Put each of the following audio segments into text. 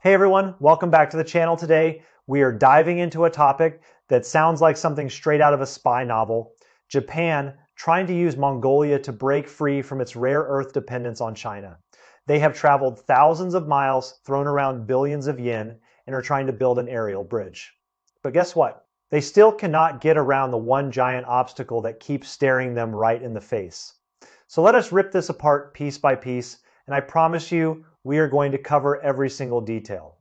Hey everyone, welcome back to the channel today. We are diving into a topic that sounds like something straight out of a spy novel. Japan trying to use Mongolia to break free from its rare earth dependence on China. They have traveled thousands of miles, thrown around billions of yen, and are trying to build an aerial bridge. But guess what? They still cannot get around the one giant obstacle that keeps staring them right in the face. So let us rip this apart piece by piece, and I promise you, we are going to cover every single detail.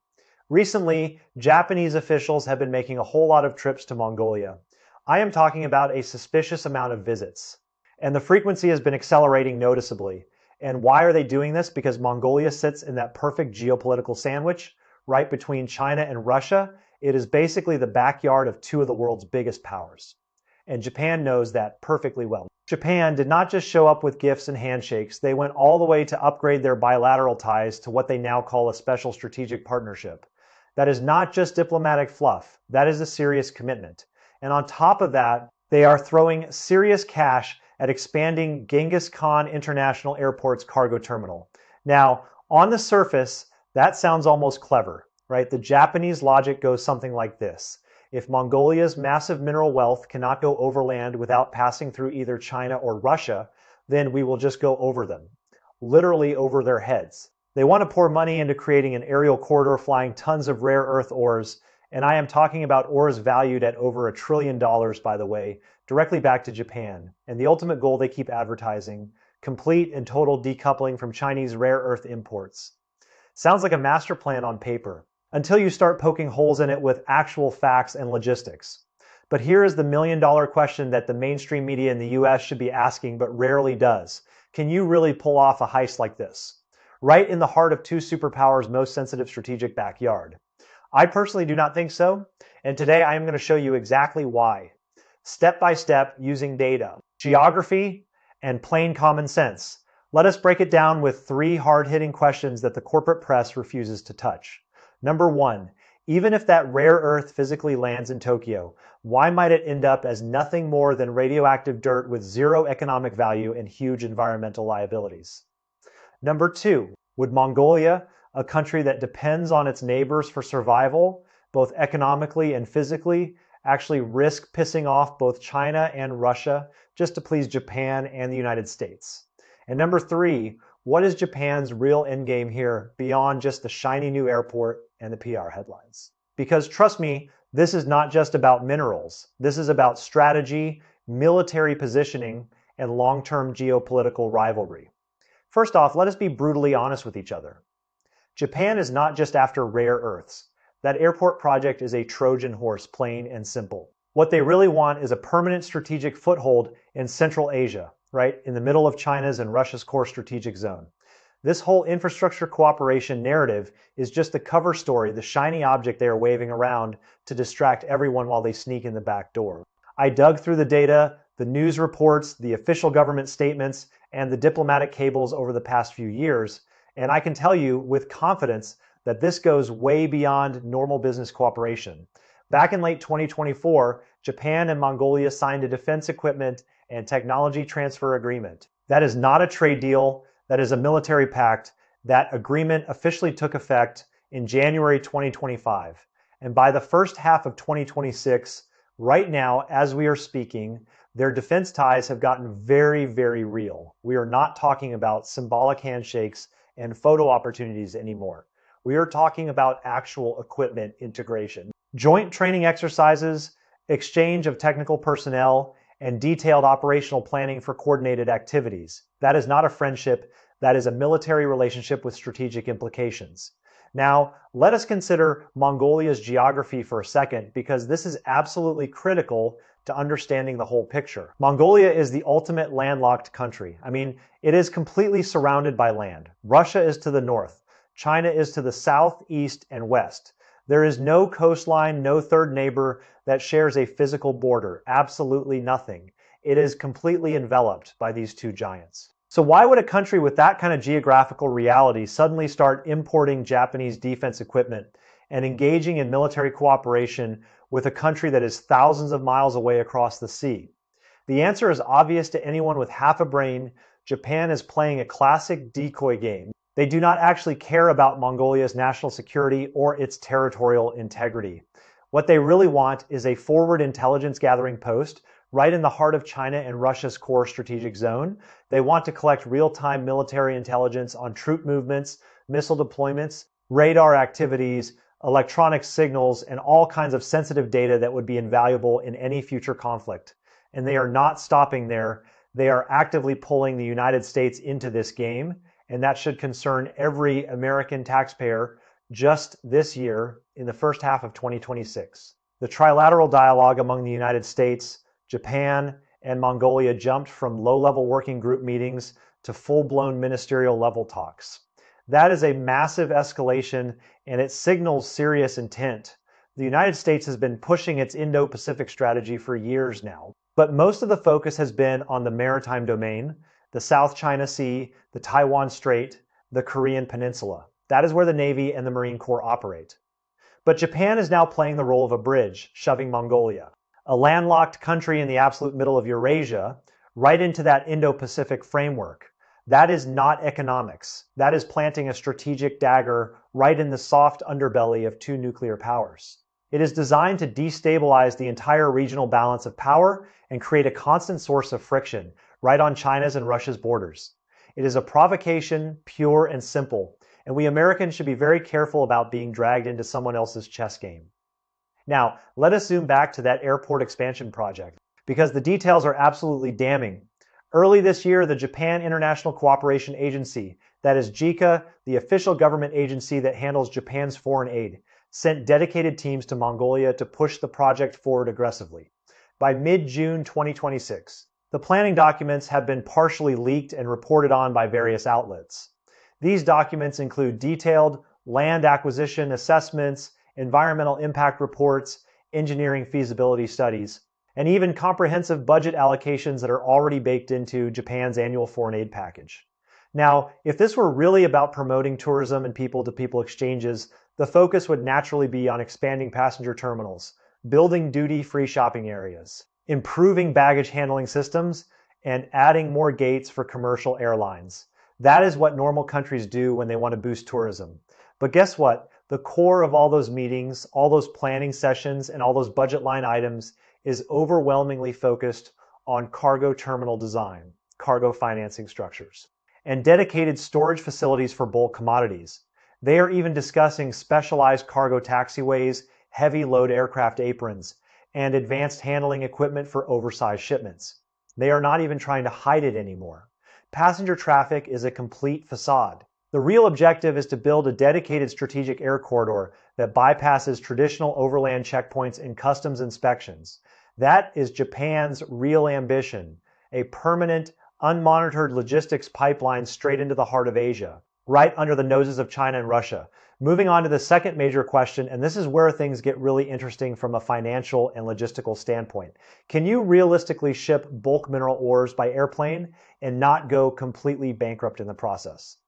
Recently, Japanese officials have been making a whole lot of trips to Mongolia. I am talking about a suspicious amount of visits. And the frequency has been accelerating noticeably. And why are they doing this? Because Mongolia sits in that perfect geopolitical sandwich right between China and Russia. It is basically the backyard of two of the world's biggest powers. And Japan knows that perfectly well. Japan did not just show up with gifts and handshakes, they went all the way to upgrade their bilateral ties to what they now call a special strategic partnership. That is not just diplomatic fluff, that is a serious commitment. And on top of that, they are throwing serious cash at expanding Genghis Khan International Airport's cargo terminal. Now, on the surface, that sounds almost clever, right? The Japanese logic goes something like this. If Mongolia's massive mineral wealth cannot go overland without passing through either China or Russia, then we will just go over them, literally over their heads. They want to pour money into creating an aerial corridor flying tons of rare earth ores, and I am talking about ores valued at over $1 trillion, by the way, directly back to Japan. And the ultimate goal they keep advertising, complete and total decoupling from Chinese rare earth imports. Sounds like a master plan on paper, until you start poking holes in it with actual facts and logistics. But here is the million-dollar question that the mainstream media in the US should be asking but rarely does. Can you really pull off a heist like this? Right in the heart of two superpowers' most sensitive strategic backyard. I personally do not think so, and today I am going to show you exactly why. Step by step, using data, geography, and plain common sense. Let us break it down with three hard-hitting questions that the corporate press refuses to touch. Number one, even if that rare earth physically lands in Tokyo, why might it end up as nothing more than radioactive dirt with zero economic value and huge environmental liabilities? Number two, would Mongolia, a country that depends on its neighbors for survival, both economically and physically, actually risk pissing off both China and Russia just to please Japan and the United States? And number three, what is Japan's real endgame here beyond just the shiny new airport and the PR headlines? Because trust me, this is not just about minerals. This is about strategy, military positioning, and long-term geopolitical rivalry. First off, let us be brutally honest with each other. Japan is not just after rare earths. That airport project is a Trojan horse, plain and simple. What they really want is a permanent strategic foothold in Central Asia, right in the middle of China's and Russia's core strategic zone. This whole infrastructure cooperation narrative is just the cover story, the shiny object they are waving around to distract everyone while they sneak in the back door. I dug through the data, the news reports, the official government statements, and the diplomatic cables over the past few years, and I can tell you with confidence that this goes way beyond normal business cooperation. Back in late 2024, Japan and Mongolia signed a defense equipment and technology transfer agreement. That is not a trade deal, that is a military pact. That agreement officially took effect in January 2025. And by the first half of 2026, right now, as we are speaking, their defense ties have gotten very, very real. We are not talking about symbolic handshakes and photo opportunities anymore. We are talking about actual equipment integration. Joint training exercises, exchange of technical personnel, and detailed operational planning for coordinated activities. That is not a friendship, that is a military relationship with strategic implications. Now, let us consider Mongolia's geography for a second, because this is absolutely critical to understanding the whole picture. Mongolia is the ultimate landlocked country. I mean, it is completely surrounded by land. Russia is to the north. China is to the south, east, and west. There is no coastline, no third neighbor that shares a physical border. Absolutely nothing. It is completely enveloped by these two giants. So why would a country with that kind of geographical reality suddenly start importing Japanese defense equipment and engaging in military cooperation with a country that is thousands of miles away across the sea? The answer is obvious to anyone with half a brain. Japan is playing a classic decoy game. They do not actually care about Mongolia's national security or its territorial integrity. What they really want is a forward intelligence gathering post right in the heart of China and Russia's core strategic zone. They want to collect real-time military intelligence on troop movements, missile deployments, radar activities, electronic signals, and all kinds of sensitive data that would be invaluable in any future conflict. And they are not stopping there. They are actively pulling the United States into this game, and that should concern every American taxpayer just this year in the first half of 2026. The trilateral dialogue among the United States, Japan, and Mongolia jumped from low-level working group meetings to full-blown ministerial level talks. That is a massive escalation, and it signals serious intent. The United States has been pushing its Indo-Pacific strategy for years now, but most of the focus has been on the maritime domain, the South China Sea, the Taiwan Strait, the Korean Peninsula. That is where the Navy and the Marine Corps operate. But Japan is now playing the role of a bridge, shoving Mongolia, a landlocked country in the absolute middle of Eurasia, right into that Indo-Pacific framework. That is not economics. That is planting a strategic dagger right in the soft underbelly of two nuclear powers. It is designed to destabilize the entire regional balance of power and create a constant source of friction right on China's and Russia's borders. It is a provocation, pure and simple, and we Americans should be very careful about being dragged into someone else's chess game. Now, let us zoom back to that airport expansion project, because the details are absolutely damning. Early this year, the Japan International Cooperation Agency, that is JICA, the official government agency that handles Japan's foreign aid, sent dedicated teams to Mongolia to push the project forward aggressively. By mid-June 2026, the planning documents have been partially leaked and reported on by various outlets. These documents include detailed land acquisition assessments, environmental impact reports, engineering feasibility studies, and even comprehensive budget allocations that are already baked into Japan's annual foreign aid package. Now, if this were really about promoting tourism and people-to-people exchanges, the focus would naturally be on expanding passenger terminals, building duty-free shopping areas, improving baggage handling systems, and adding more gates for commercial airlines. That is what normal countries do when they want to boost tourism. But guess what? The core of all those meetings, all those planning sessions, and all those budget line items is overwhelmingly focused on cargo terminal design, cargo financing structures, and dedicated storage facilities for bulk commodities. They are even discussing specialized cargo taxiways, heavy load aircraft aprons, and advanced handling equipment for oversized shipments. They are not even trying to hide it anymore. Passenger traffic is a complete facade. The real objective is to build a dedicated strategic air corridor that bypasses traditional overland checkpoints and customs inspections. That is Japan's real ambition, a permanent, unmonitored logistics pipeline straight into the heart of Asia, right under the noses of China and Russia. Moving on to the second major question, and this is where things get really interesting from a financial and logistical standpoint. Can you realistically ship bulk mineral ores by airplane and not go completely bankrupt in the process?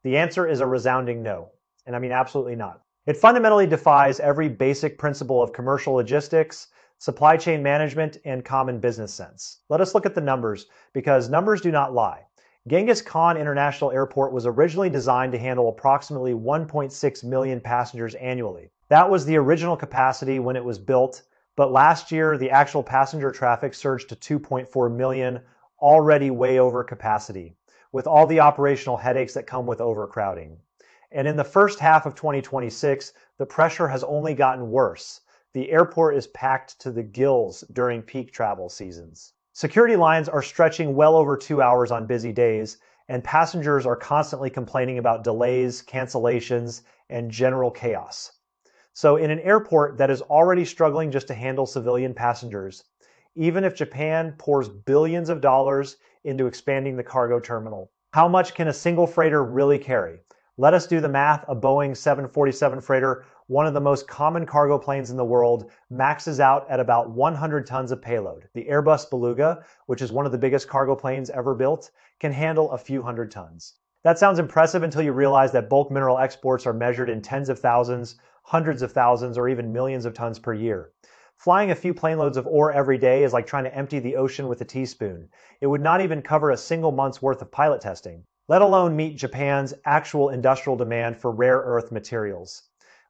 The answer is a resounding no, and I mean absolutely not. It fundamentally defies every basic principle of commercial logistics, supply chain management, and common business sense. Let us look at the numbers, because numbers do not lie. Genghis Khan International Airport was originally designed to handle approximately 1.6 million passengers annually. That was the original capacity when it was built, but last year the actual passenger traffic surged to 2.4 million, already way over capacity, with all the operational headaches that come with overcrowding. And in the first half of 2026, the pressure has only gotten worse. The airport is packed to the gills during peak travel seasons. Security lines are stretching well over 2 hours on busy days, and passengers are constantly complaining about delays, cancellations, and general chaos. So in an airport that is already struggling just to handle civilian passengers, even if Japan pours billions of dollars into expanding the cargo terminal, how much can a single freighter really carry? Let us do the math. A Boeing 747 freighter, one of the most common cargo planes in the world, maxes out at about 100 tons of payload. The Airbus Beluga, which is one of the biggest cargo planes ever built, can handle a few hundred tons. That sounds impressive until you realize that bulk mineral exports are measured in tens of thousands, hundreds of thousands, or even millions of tons per year. Flying a few plane loads of ore every day is like trying to empty the ocean with a teaspoon. It would not even cover a single month's worth of pilot testing. let alone meet Japan's actual industrial demand for rare earth materials.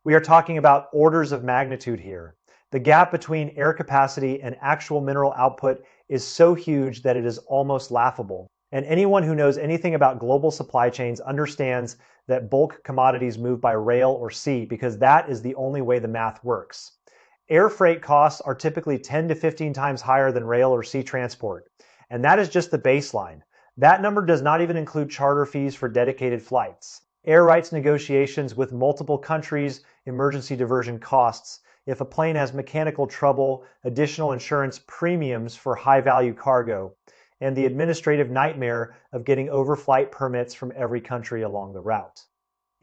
We are talking about orders of magnitude here. The gap between air capacity and actual mineral output is so huge that it is almost laughable. And anyone who knows anything about global supply chains understands that bulk commodities move by rail or sea because that is the only way the math works. Air freight costs are typically 10 to 15 times higher than rail or sea transport. And that is just the baseline. That number does not even include charter fees for dedicated flights, air rights negotiations with multiple countries, emergency diversion costs, if a plane has mechanical trouble, additional insurance premiums for high-value cargo, and the administrative nightmare of getting overflight permits from every country along the route.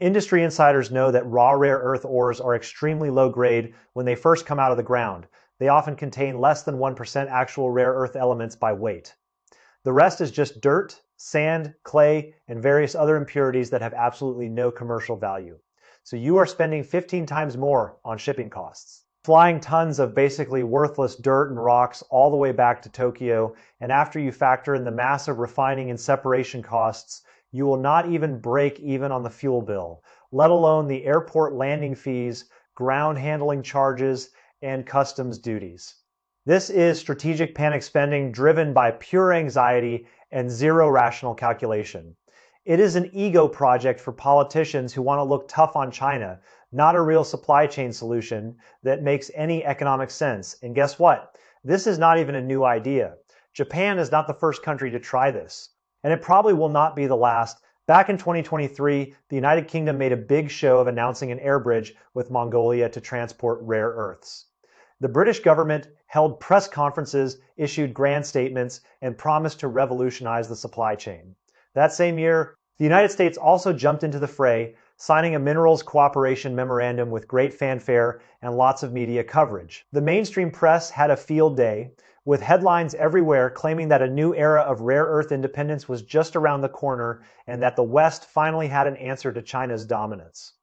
Industry insiders know that raw rare earth ores are extremely low grade when they first come out of the ground. They often contain less than 1% actual rare earth elements by weight. The rest is just dirt, sand, clay, and various other impurities that have absolutely no commercial value. So you are spending 15 times more on shipping costs. Flying tons of basically worthless dirt and rocks all the way back to Tokyo, and after you factor in the massive refining and separation costs, you will not even break even on the fuel bill, let alone the airport landing fees, ground handling charges, and customs duties. This is strategic panic spending driven by pure anxiety and zero rational calculation. It is an ego project for politicians who want to look tough on China, not a real supply chain solution that makes any economic sense. And guess what? This is not even a new idea. Japan is not the first country to try this, and it probably will not be the last. Back in 2023, the United Kingdom made a big show of announcing an air bridge with Mongolia to transport rare earths. The British government held press conferences, issued grand statements, and promised to revolutionize the supply chain. That same year, the United States also jumped into the fray, signing a minerals cooperation memorandum with great fanfare and lots of media coverage. The mainstream press had a field day, with headlines everywhere claiming that a new era of rare earth independence was just around the corner and that the West finally had an answer to China's dominance.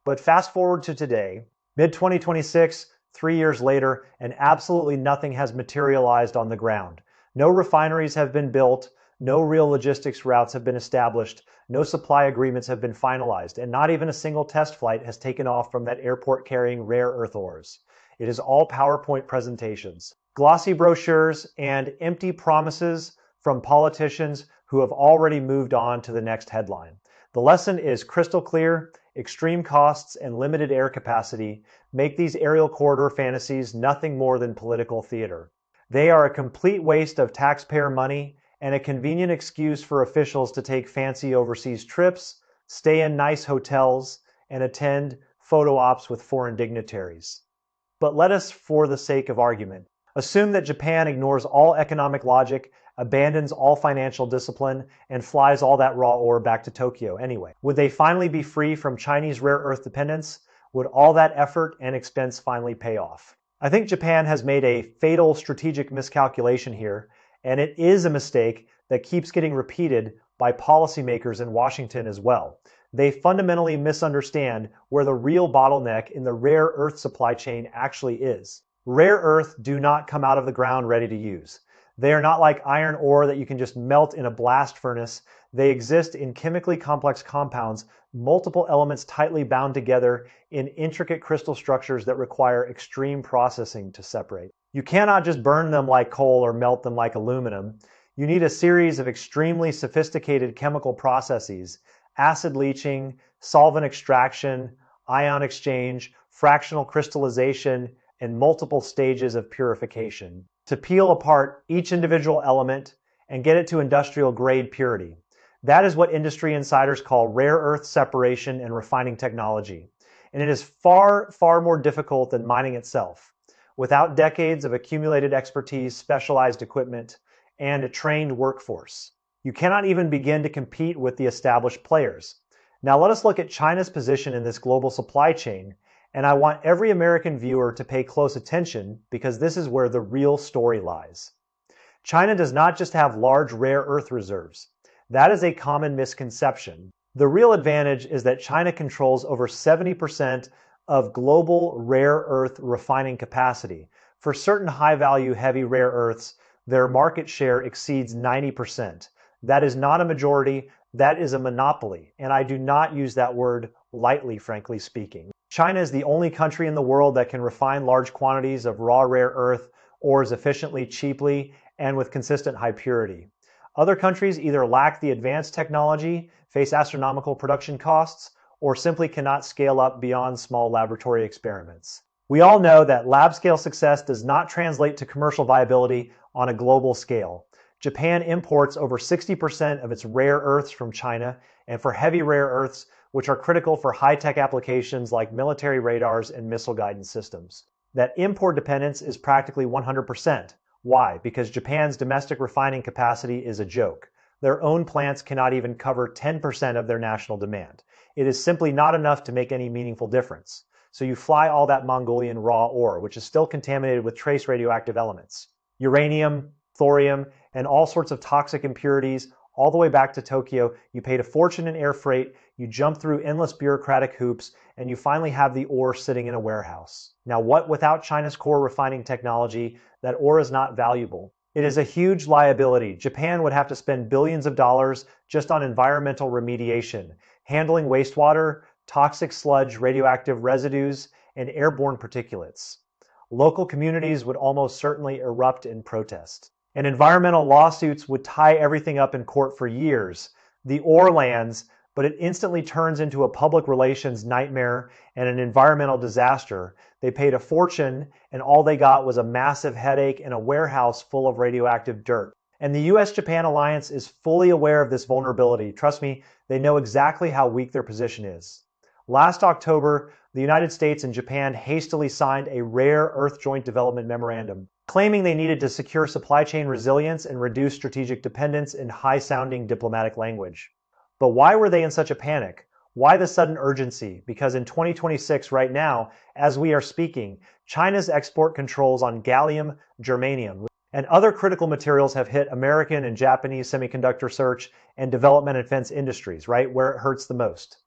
But fast forward to today, mid-2026, 3 years later, and absolutely nothing has materialized on the ground. No refineries have been built, no real logistics routes have been established, no supply agreements have been finalized, and not even a single test flight has taken off from that airport carrying rare earth ores. It is all PowerPoint presentations, glossy brochures, and empty promises from politicians who have already moved on to the next headline. The lesson is crystal clear. Extreme costs and limited air capacity make these aerial corridor fantasies nothing more than political theater. They are a complete waste of taxpayer money and a convenient excuse for officials to take fancy overseas trips, stay in nice hotels, and attend photo ops with foreign dignitaries. But let us, for the sake of argument, assume that Japan ignores all economic logic, abandons all financial discipline, and flies all that raw ore back to Tokyo anyway. Would they finally be free from Chinese rare earth dependence? Would all that effort and expense finally pay off? I think Japan has made a fatal strategic miscalculation here, and it is a mistake that keeps getting repeated by policymakers in Washington as well. They fundamentally misunderstand where the real bottleneck in the rare earth supply chain actually is. Rare earth do not come out of the ground ready to use. They are not like iron ore that you can just melt in a blast furnace. They exist in chemically complex compounds, multiple elements tightly bound together in intricate crystal structures that require extreme processing to separate. You cannot just burn them like coal or melt them like aluminum. You need a series of extremely sophisticated chemical processes: acid leaching, solvent extraction, ion exchange, fractional crystallization, and multiple stages of purification to peel apart each individual element and get it to industrial grade purity. That is what industry insiders call rare earth separation and refining technology. And it is far, far more difficult than mining itself. Without decades of accumulated expertise, specialized equipment, and a trained workforce, you cannot even begin to compete with the established players. Now let us look at China's position in this global supply chain, and I want every American viewer to pay close attention because this is where the real story lies. China does not just have large rare earth reserves. That is a common misconception. The real advantage is that China controls over 70% of global rare earth refining capacity. For certain high-value heavy rare earths, their market share exceeds 90%. That is not a majority, That is a monopoly, and I do not use that word lightly, frankly speaking. China is the only country in the world that can refine large quantities of raw rare earth ores efficiently, cheaply, and with consistent high purity. Other countries either lack the advanced technology, face astronomical production costs, or simply cannot scale up beyond small laboratory experiments. We all know that lab-scale success does not translate to commercial viability on a global scale. Japan imports over 60% of its rare earths from China, and for heavy rare earths, which are critical for high-tech applications like military radars and missile guidance systems. That import dependence is practically 100%. Why? Because Japan's domestic refining capacity is a joke. Their own plants cannot even cover 10% of their national demand. It is simply not enough to make any meaningful difference. So you fly all that Mongolian raw ore, which is still contaminated with trace radioactive elements, uranium, thorium, and all sorts of toxic impurities, all the way back to Tokyo. You paid a fortune in air freight, you jump through endless bureaucratic hoops, and you finally have the ore sitting in a warehouse. Now, what without China's core refining technology, that ore is not valuable. It is a huge liability. Japan would have to spend billions of dollars just on environmental remediation, handling wastewater, toxic sludge, radioactive residues, and airborne particulates. Local communities would almost certainly erupt in protest. And environmental lawsuits would tie everything up in court for years. The ore lands, but it instantly turns into a public relations nightmare and an environmental disaster. They paid a fortune, and all they got was a massive headache and a warehouse full of radioactive dirt. And the US-Japan alliance is fully aware of this vulnerability. Trust me, they know exactly how weak their position is. Last October, the United States and Japan hastily signed a rare earth joint development memorandum, claiming they needed to secure supply chain resilience and reduce strategic dependence in high-sounding diplomatic language. But why were they in such a panic? Why the sudden urgency? Because in 2026, right now, as we are speaking, China's export controls on gallium, germanium, and other critical materials have hit American and Japanese semiconductor research and development and defense industries, right where it hurts the most.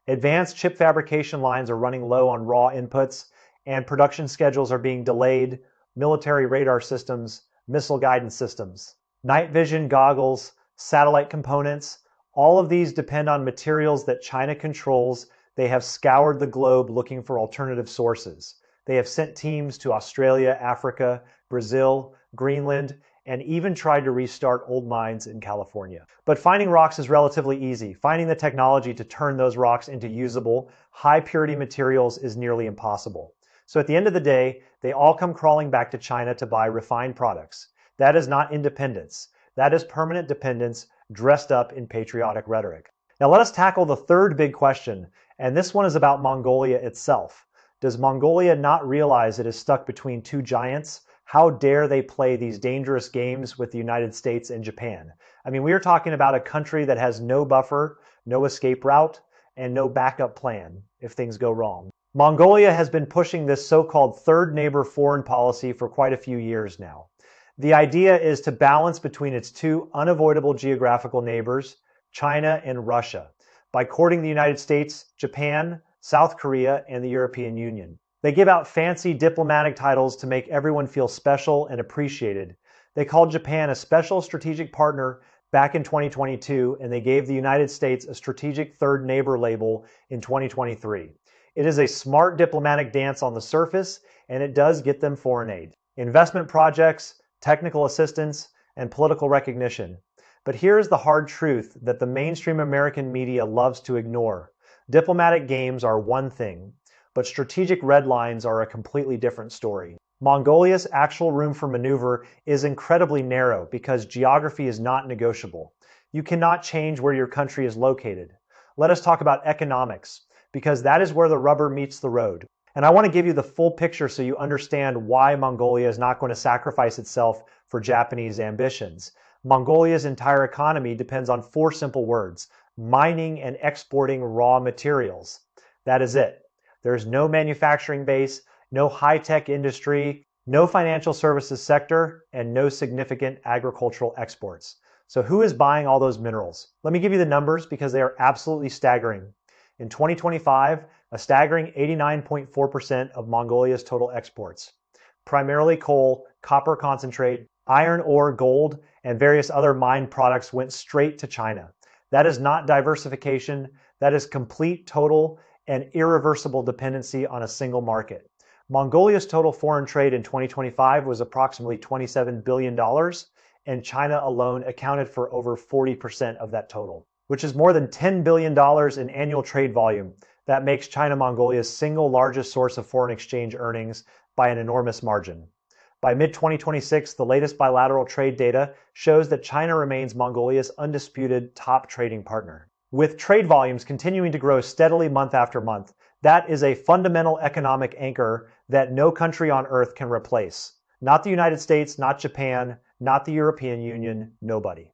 Advanced chip fabrication lines are running low on raw inputs, and production schedules are being delayed. Military radar systems, missile guidance systems, night vision goggles, satellite components, all of these depend on materials that China controls. They have scoured the globe looking for alternative sources. They have sent teams to Australia, Africa, Brazil, Greenland, and even tried to restart old mines in California. But finding rocks is relatively easy. Finding the technology to turn those rocks into usable, high-purity materials is nearly impossible. So at the end of the day, they all come crawling back to China to buy refined products. That is not independence. That is permanent dependence dressed up in patriotic rhetoric. Now let us tackle the third big question, and this one is about Mongolia itself. Does Mongolia not realize it is stuck between two giants? How dare they play these dangerous games with the United States and Japan? I mean, we are talking about a country that has no buffer, no escape route, and no backup plan if things go wrong. Mongolia has been pushing this so-called third neighbor foreign policy for quite a few years now. The idea is to balance between its two unavoidable geographical neighbors, China and Russia, by courting the United States, Japan, South Korea, and the European Union. They give out fancy diplomatic titles to make everyone feel special and appreciated. They called Japan a special strategic partner back in 2022, and they gave the United States a strategic third neighbor label in 2023. It is a smart diplomatic dance on the surface, and it does get them foreign aid, investment projects, technical assistance, and political recognition. But here's the hard truth that the mainstream American media loves to ignore. Diplomatic games are one thing, but strategic red lines are a completely different story. Mongolia's actual room for maneuver is incredibly narrow because geography is not negotiable. You cannot change where your country is located. Let us talk about economics, because that is where the rubber meets the road. And I want to give you the full picture so you understand why Mongolia is not going to sacrifice itself for Japanese ambitions. Mongolia's entire economy depends on four simple words: mining and exporting raw materials. That is it. There's no manufacturing base, no high-tech industry, no financial services sector, and no significant agricultural exports. So who is buying all those minerals? Let me give you the numbers because they are absolutely staggering. In 2025, a staggering 89.4% of Mongolia's total exports, primarily coal, copper concentrate, iron ore, gold, and various other mined products, went straight to China. That is not diversification. That is complete, total, and irreversible dependency on a single market. Mongolia's total foreign trade in 2025 was approximately $27 billion, and China alone accounted for over 40% of that total, which is more than $10 billion in annual trade volume. That makes China Mongolia's single largest source of foreign exchange earnings by an enormous margin. By mid-2026, the latest bilateral trade data shows that China remains Mongolia's undisputed top trading partner. With trade volumes continuing to grow steadily month after month, that is a fundamental economic anchor that no country on earth can replace. Not the United States, not Japan, not the European Union, nobody.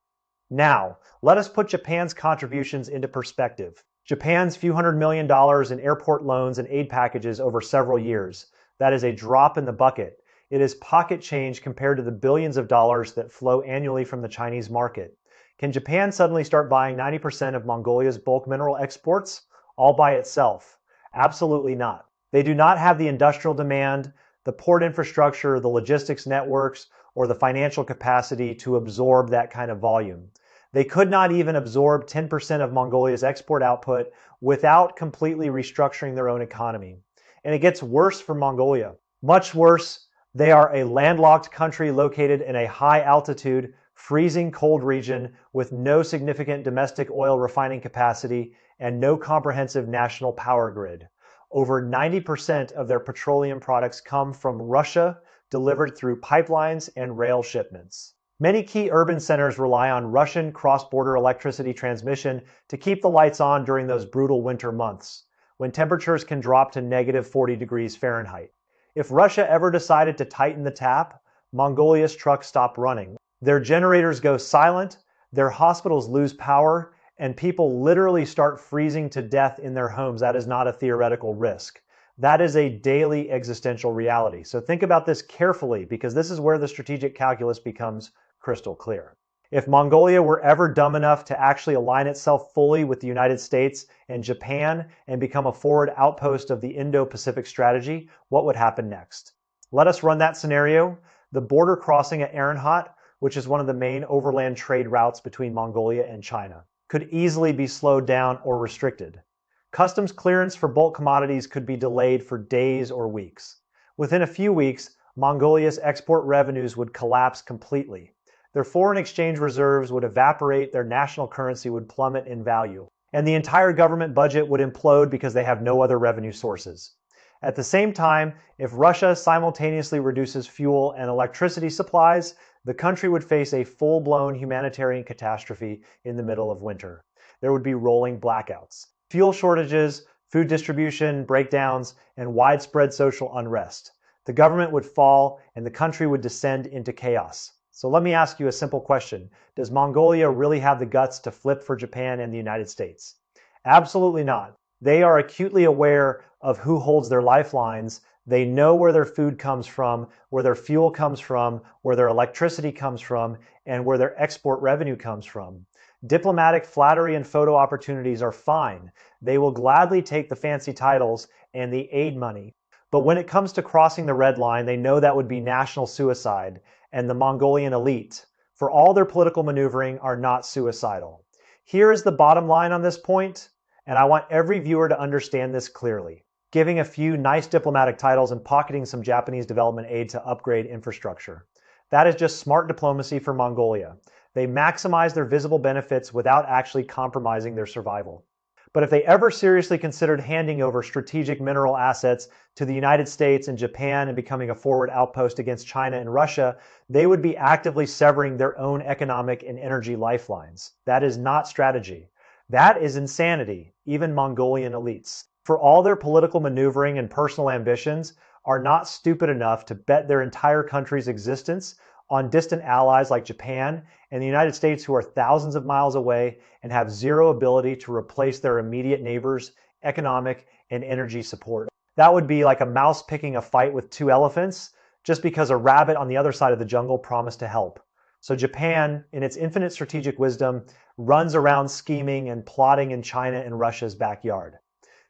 Now, let us put Japan's contributions into perspective. Japan's few $100 million in airport loans and aid packages over several years. That is a drop in the bucket. It is pocket change compared to the billions of dollars that flow annually from the Chinese market. Can Japan suddenly start buying 90% of Mongolia's bulk mineral exports all by itself? Absolutely not. They do not have the industrial demand, the port infrastructure, the logistics networks, or the financial capacity to absorb that kind of volume. They could not even absorb 10% of Mongolia's export output without completely restructuring their own economy. And it gets worse for Mongolia. Much worse. They are a landlocked country located in a high altitude, freezing cold region with no significant domestic oil refining capacity and no comprehensive national power grid. Over 90% of their petroleum products come from Russia, delivered through pipelines and rail shipments. Many key urban centers rely on Russian cross-border electricity transmission to keep the lights on during those brutal winter months, when temperatures can drop to negative 40 degrees Fahrenheit. If Russia ever decided to tighten the tap, Mongolia's trucks stop running. Their generators go silent, their hospitals lose power, and people literally start freezing to death in their homes. That is not a theoretical risk. That is a daily existential reality. So think about this carefully, because this is where the strategic calculus becomes crystal clear. If Mongolia were ever dumb enough to actually align itself fully with the United States and Japan and become a forward outpost of the Indo-Pacific strategy, what would happen next? Let us run that scenario. The border crossing at Ehrenhut, which is one of the main overland trade routes between Mongolia and China, could easily be slowed down or restricted. Customs clearance for bulk commodities could be delayed for days or weeks. Within a few weeks, Mongolia's export revenues would collapse completely. Their foreign exchange reserves would evaporate, their national currency would plummet in value, and the entire government budget would implode because they have no other revenue sources. At the same time, if Russia simultaneously reduces fuel and electricity supplies, the country would face a full-blown humanitarian catastrophe in the middle of winter. There would be rolling blackouts, fuel shortages, food distribution breakdowns, and widespread social unrest. The government would fall and the country would descend into chaos. So let me ask you a simple question. Does Mongolia really have the guts to flip for Japan and the United States? Absolutely not. They are acutely aware of who holds their lifelines. They know where their food comes from, where their fuel comes from, where their electricity comes from, and where their export revenue comes from. Diplomatic flattery and photo opportunities are fine. They will gladly take the fancy titles and the aid money. But when it comes to crossing the red line, they know that would be national suicide, and the Mongolian elite, for all their political maneuvering, are not suicidal. Here is the bottom line on this point, and I want every viewer to understand this clearly. Giving a few nice diplomatic titles and pocketing some Japanese development aid to upgrade infrastructure. That is just smart diplomacy for Mongolia. They maximize their visible benefits without actually compromising their survival. But if they ever seriously considered handing over strategic mineral assets to the United States and Japan and becoming a forward outpost against China and Russia, they would be actively severing their own economic and energy lifelines. That is not strategy. That is insanity, even Mongolian elites. For all their political maneuvering and personal ambitions, are not stupid enough to bet their entire country's existence on distant allies like Japan and the United States, who are thousands of miles away and have zero ability to replace their immediate neighbors' economic and energy support. That would be like a mouse picking a fight with two elephants just because a rabbit on the other side of the jungle promised to help. So Japan, in its infinite strategic wisdom, runs around scheming and plotting in China and Russia's backyard.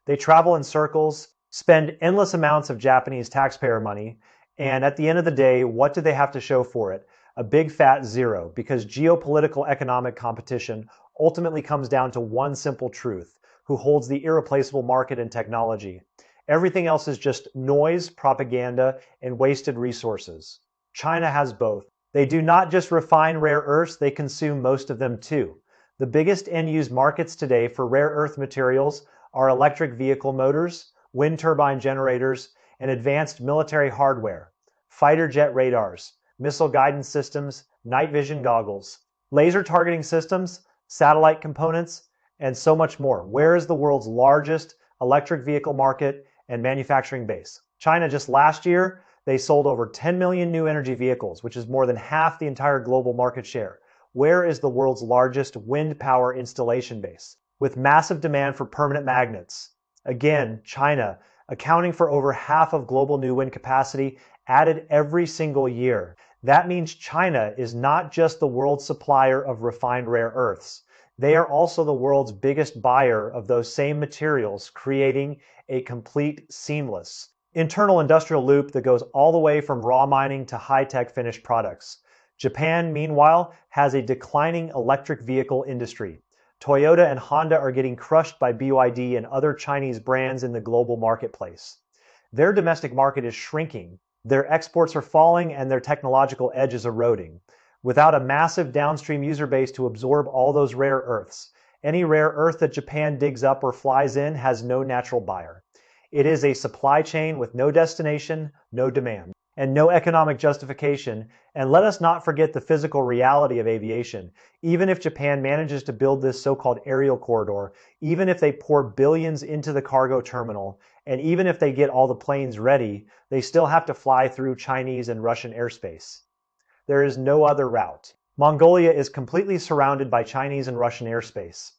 They travel in circles, spend endless amounts of Japanese taxpayer money, and at the end of the day, what do they have to show for it? A big fat zero, because geopolitical economic competition ultimately comes down to one simple truth: who holds the irreplaceable market and technology. Everything else is just noise, propaganda, and wasted resources. China has both. They do not just refine rare earths, they consume most of them too. The biggest end-use markets today for rare earth materials are electric vehicle motors, wind turbine generators, and advanced military hardware, fighter jet radars, missile guidance systems, night vision goggles, laser targeting systems, satellite components, and so much more. Where is the world's largest electric vehicle market and manufacturing base? China. Just last year, they sold over 10 million new energy vehicles, which is more than half the entire global market share. Where is the world's largest wind power installation base? With massive demand for permanent magnets. Again, China, accounting for over half of global new wind capacity added every single year. That means China is not just the world's supplier of refined rare earths. They are also the world's biggest buyer of those same materials, creating a complete, seamless internal industrial loop that goes all the way from raw mining to high-tech finished products. Japan, meanwhile, has a declining electric vehicle industry. Toyota and Honda are getting crushed by BYD and other Chinese brands in the global marketplace. Their domestic market is shrinking, their exports are falling, and their technological edge is eroding. Without a massive downstream user base to absorb all those rare earths, any rare earth that Japan digs up or flies in has no natural buyer. It is a supply chain with no destination, no demand, and no economic justification. And let us not forget the physical reality of aviation. Even if Japan manages to build this so-called aerial corridor, even if they pour billions into the cargo terminal, and even if they get all the planes ready, they still have to fly through Chinese and Russian airspace. There is no other route. Mongolia is completely surrounded by Chinese and Russian airspace.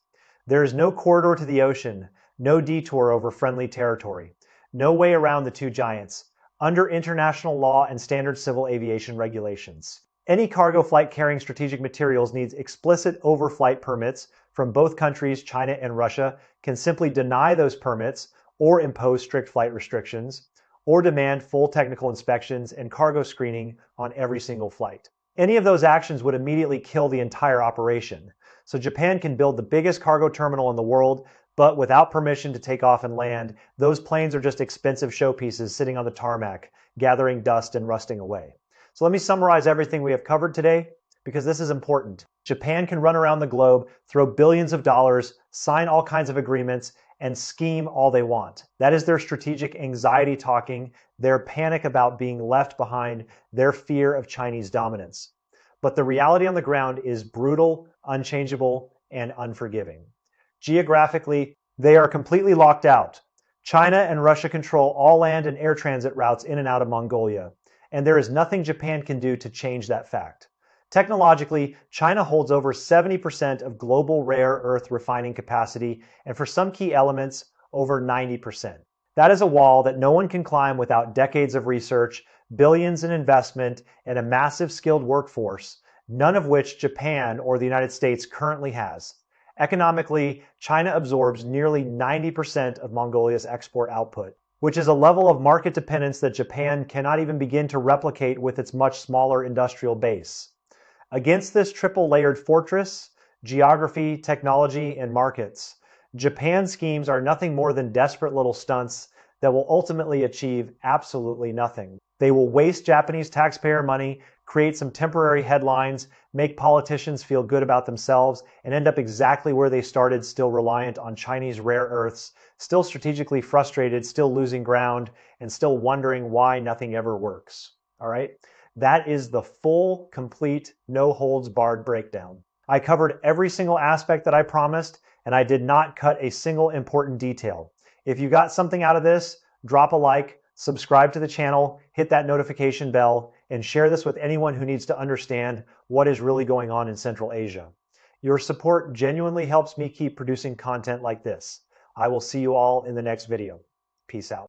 There is no corridor to the ocean, no detour over friendly territory, no way around the two giants, under international law and standard civil aviation regulations. Any cargo flight carrying strategic materials needs explicit overflight permits from both countries. China and Russia can simply deny those permits or impose strict flight restrictions, or demand full technical inspections and cargo screening on every single flight. Any of those actions would immediately kill the entire operation. So Japan can build the biggest cargo terminal in the world, but without permission to take off and land, those planes are just expensive showpieces sitting on the tarmac, gathering dust and rusting away. So let me summarize everything we have covered today, because this is important. Japan can run around the globe, throw billions of dollars, sign all kinds of agreements, and scheme all they want. That is their strategic anxiety talking, their panic about being left behind, their fear of Chinese dominance. But the reality on the ground is brutal, unchangeable, and unforgiving. Geographically, they are completely locked out. China and Russia control all land and air transit routes in and out of Mongolia, and there is nothing Japan can do to change that fact. Technologically, China holds over 70% of global rare earth refining capacity, and for some key elements, over 90%. That is a wall that no one can climb without decades of research, billions in investment, and a massive skilled workforce, none of which Japan or the United States currently has. Economically, China absorbs nearly 90% of Mongolia's export output, which is a level of market dependence that Japan cannot even begin to replicate with its much smaller industrial base. Against this triple-layered fortress, geography, technology, and markets, Japan's schemes are nothing more than desperate little stunts that will ultimately achieve absolutely nothing. They will waste Japanese taxpayer money, create some temporary headlines, make politicians feel good about themselves, and end up exactly where they started, still reliant on Chinese rare earths, still strategically frustrated, still losing ground, and still wondering why nothing ever works. All right? That is the full, complete, no-holds-barred breakdown. I covered every single aspect that I promised, and I did not cut a single important detail. If you got something out of this, drop a like, subscribe to the channel, hit that notification bell, and share this with anyone who needs to understand what is really going on in Central Asia. Your support genuinely helps me keep producing content like this. I will see you all in the next video. Peace out.